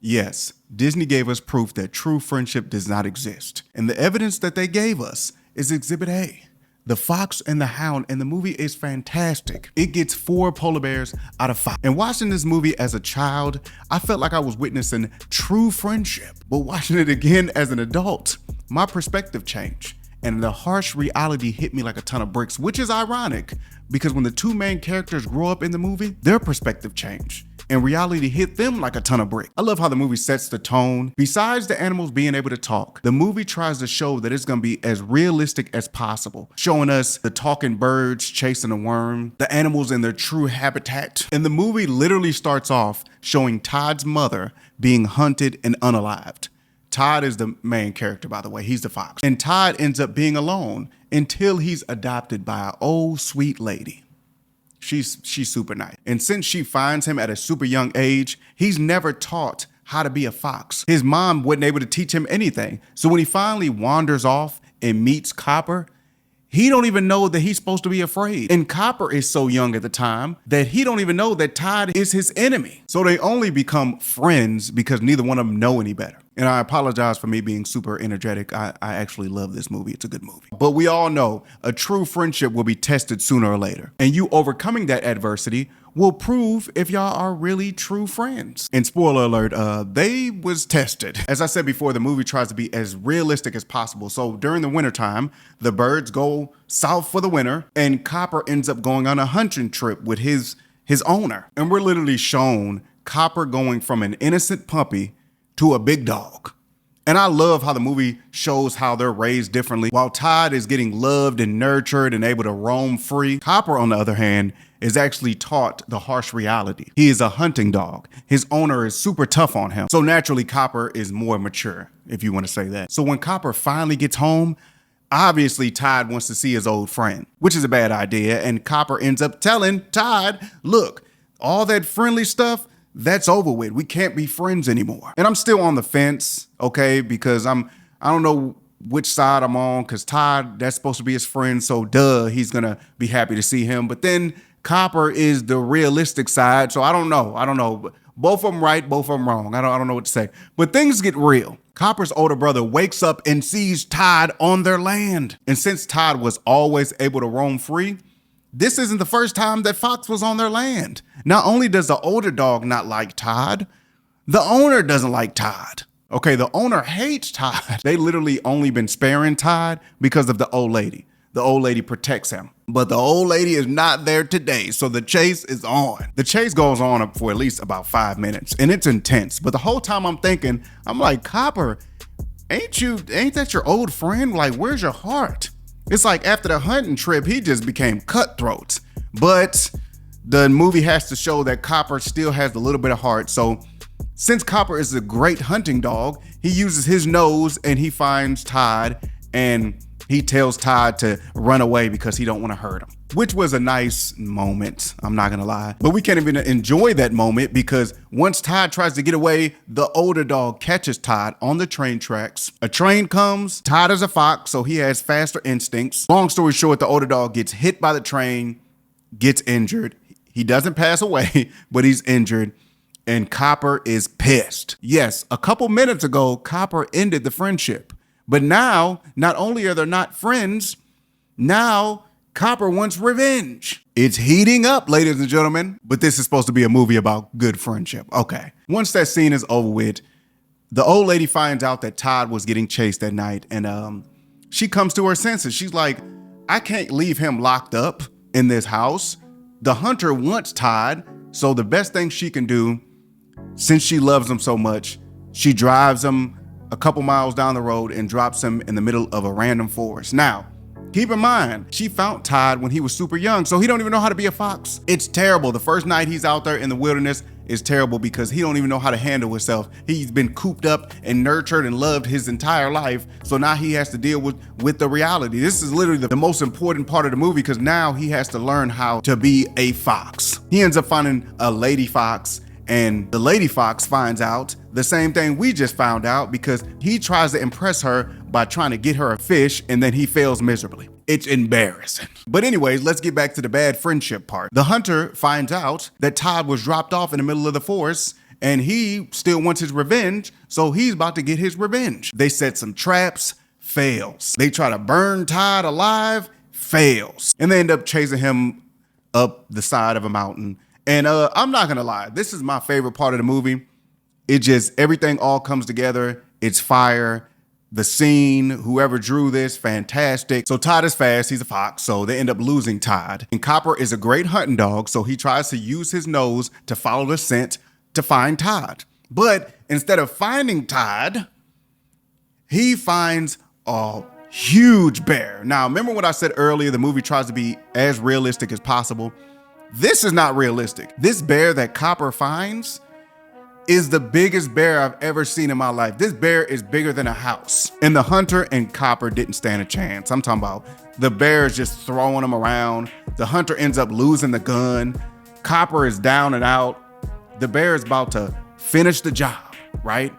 Yes, Disney gave us proof that true friendship does not exist. And the evidence that they gave us is Exhibit A. The Fox and the Hound, and the movie is fantastic. It gets 4 polar bears out of 5. And watching this movie as a child, I felt like I was witnessing true friendship. But watching it again as an adult, my perspective changed. And the harsh reality hit me like a ton of bricks, which is ironic because when the 2 main characters grow up in the movie, their perspective changed. And reality hit them like a ton of bricks. I love how the movie sets the tone. Besides the animals being able to talk, the movie tries to show that it's gonna be as realistic as possible, showing us the talking birds chasing a worm, the animals in their true habitat. And the movie literally starts off showing Todd's mother being hunted and unalived. Todd is the main character, by the way. He's the fox. And Todd ends up being alone until he's adopted by an old sweet lady. She's super nice. And since she finds him at a super young age, he's never taught how to be a fox. His mom wasn't able to teach him anything. So when he finally wanders off and meets Copper, he don't even know that he's supposed to be afraid. And Copper is so young at the time that he don't even know that Todd is his enemy. So they only become friends because neither one of them know any better. And I apologize for me being super energetic. I actually love this movie. It's a good movie. But we all know a true friendship will be tested sooner or later. And you overcoming that adversity will prove if y'all are really true friends. And spoiler alert, they was tested. As I said before, the movie tries to be as realistic as possible. So during the wintertime, the birds go south for the winter and Copper ends up going on a hunting trip with his owner. And we're literally shown Copper going from an innocent puppy to a big dog. And I love how the movie shows how they're raised differently. While Todd is getting loved and nurtured and able to roam free, Copper, on the other hand, is actually taught the harsh reality. He is a hunting dog. His owner is super tough on him. So naturally, Copper is more mature, if you want to say that. So when Copper finally gets home, obviously Todd wants to see his old friend, which is a bad idea. And Copper ends up telling Todd, look, all that friendly stuff, that's over with. We can't be friends anymore. And I'm still on the fence, okay? Because I don't know which side I'm on, because Todd, that's supposed to be his friend, so duh, he's gonna be happy to see him. But then Copper is the realistic side, so I don't know. Both of them right, both of them wrong. I don't know what to say. But things get real. Copper's older brother wakes up and sees Todd on their land. And since Todd was always able to roam free, this isn't the first time that Fox was on their land. Not only does the older dog not like Todd, the owner doesn't like Todd. Okay, the owner hates Todd. They literally only been sparing Todd because of the old lady. The old lady protects him. But the old lady is not there today, so the chase is on. The chase goes on for at least about 5 minutes, and it's intense. But the whole time I'm like, Copper, ain't that your old friend? Like, where's your heart? It's like after the hunting trip, he just became cutthroat. But the movie has to show that Copper still has a little bit of heart. So since Copper is a great hunting dog, he uses his nose and he finds Todd and he tells Todd to run away because he don't want to hurt him, which was a nice moment, I'm not gonna lie. But we can't even enjoy that moment because once Todd tries to get away, the older dog catches Todd on the train tracks. A train comes, Todd is a fox, so he has faster instincts. Long story short, the older dog gets hit by the train, gets injured. He doesn't pass away, but he's injured. And Copper is pissed. Yes, a couple minutes ago, Copper ended the friendship. But now, not only are they not friends, now Copper wants revenge. It's heating up, ladies and gentlemen. But this is supposed to be a movie about good friendship. Okay. Once that scene is over with, the old lady finds out that Todd was getting chased that night. And she comes to her senses. She's like, I can't leave him locked up in this house. The hunter wants Todd. So the best thing she can do, since she loves him so much, she drives him a couple miles down the road and drops him in the middle of a random forest. Now, keep in mind, she found Todd when he was super young, so he don't even know how to be a fox. It's terrible. The first night he's out there in the wilderness is terrible because he don't even know how to handle himself. He's been cooped up and nurtured and loved his entire life, so now he has to deal with the reality. This is literally the most important part of the movie because now he has to learn how to be a fox. He ends up finding a lady fox, and the lady fox finds out the same thing we just found out because he tries to impress her by trying to get her a fish and then he fails miserably. It's embarrassing. But anyways, let's get back to the bad friendship part. The hunter finds out that Todd was dropped off in the middle of the forest and he still wants his revenge, so he's about to get his revenge. They set some traps, fails. They try to burn Todd alive, fails. And they end up chasing him up the side of a mountain. And I'm not gonna lie, this is my favorite part of the movie. It just, everything all comes together. It's fire. The scene, whoever drew this, fantastic. So Todd is fast, he's a fox, so they end up losing Todd. And Copper is a great hunting dog, so he tries to use his nose to follow the scent to find Todd. But instead of finding Todd, he finds a huge bear. Now, remember what I said earlier, the movie tries to be as realistic as possible. This is not realistic. This bear that Copper finds is the biggest bear I've ever seen in my life. This bear is bigger than a house. And the hunter and Copper didn't stand a chance. I'm talking about the bear is just throwing him around. The hunter ends up losing the gun. Copper is down and out. The bear is about to finish the job, right?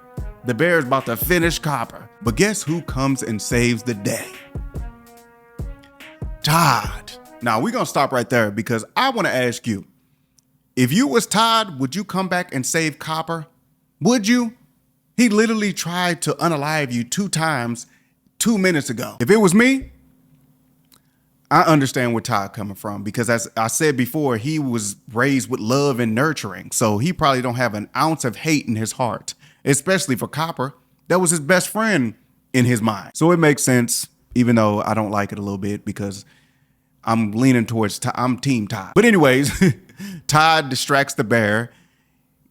The bear is about to finish Copper. But guess who comes and saves the day? Todd. Now we're gonna stop right there because I wanna ask you, if you was Todd, would you come back and save Copper? Would you? He literally tried to unalive you 2 times 2 minutes ago. If it was me, I understand where Todd coming from because as I said before, he was raised with love and nurturing. So he probably don't have an ounce of hate in his heart, especially for Copper. That was his best friend in his mind. So it makes sense, even though I don't like it a little bit because I'm leaning towards, I'm team Todd. But anyways, Todd distracts the bear,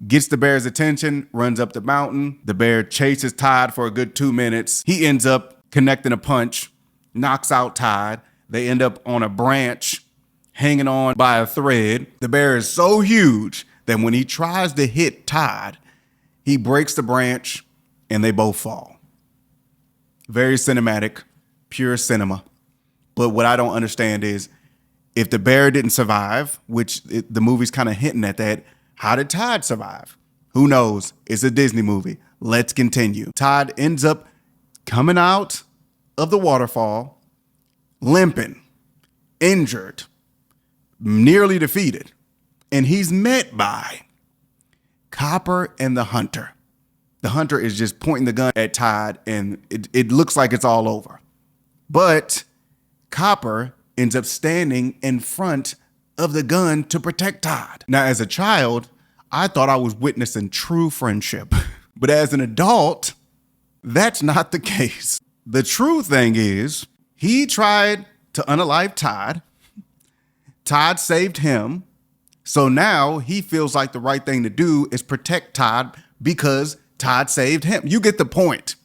gets the bear's attention, runs up the mountain. The bear chases Todd for a good 2 minutes. He ends up connecting a punch, knocks out Todd. They end up on a branch, hanging on by a thread. The bear is so huge that when he tries to hit Todd, he breaks the branch and they both fall. Very cinematic, pure cinema. But what I don't understand is if the bear didn't survive, which the movie's kind of hinting at that, how did Todd survive? Who knows? It's a Disney movie. Let's continue. Todd ends up coming out of the waterfall, limping, injured, nearly defeated. And he's met by Copper and the hunter. The hunter is just pointing the gun at Todd and it looks like it's all over. But Copper ends up standing in front of the gun to protect Todd. Now, as a child, I thought I was witnessing true friendship. But as an adult, that's not the case. The true thing is, he tried to unalive Todd. Todd saved him. So now he feels like the right thing to do is protect Todd because Todd saved him. You get the point.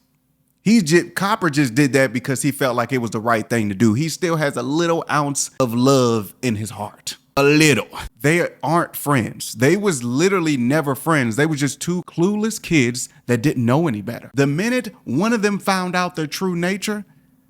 Copper just did that because he felt like it was the right thing to do. He still has a little ounce of love in his heart. A little. They aren't friends. They was literally never friends. They were just 2 clueless kids that didn't know any better. The minute one of them found out their true nature,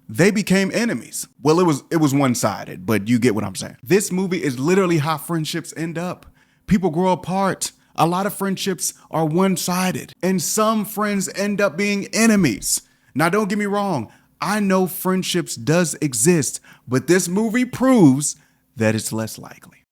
they became enemies. Well, it was one-sided, but you get what I'm saying. This movie is literally how friendships end up. People grow apart. A lot of friendships are one-sided, and some friends end up being enemies. Now, don't get me wrong. I know friendships does exist, but this movie proves that it's less likely.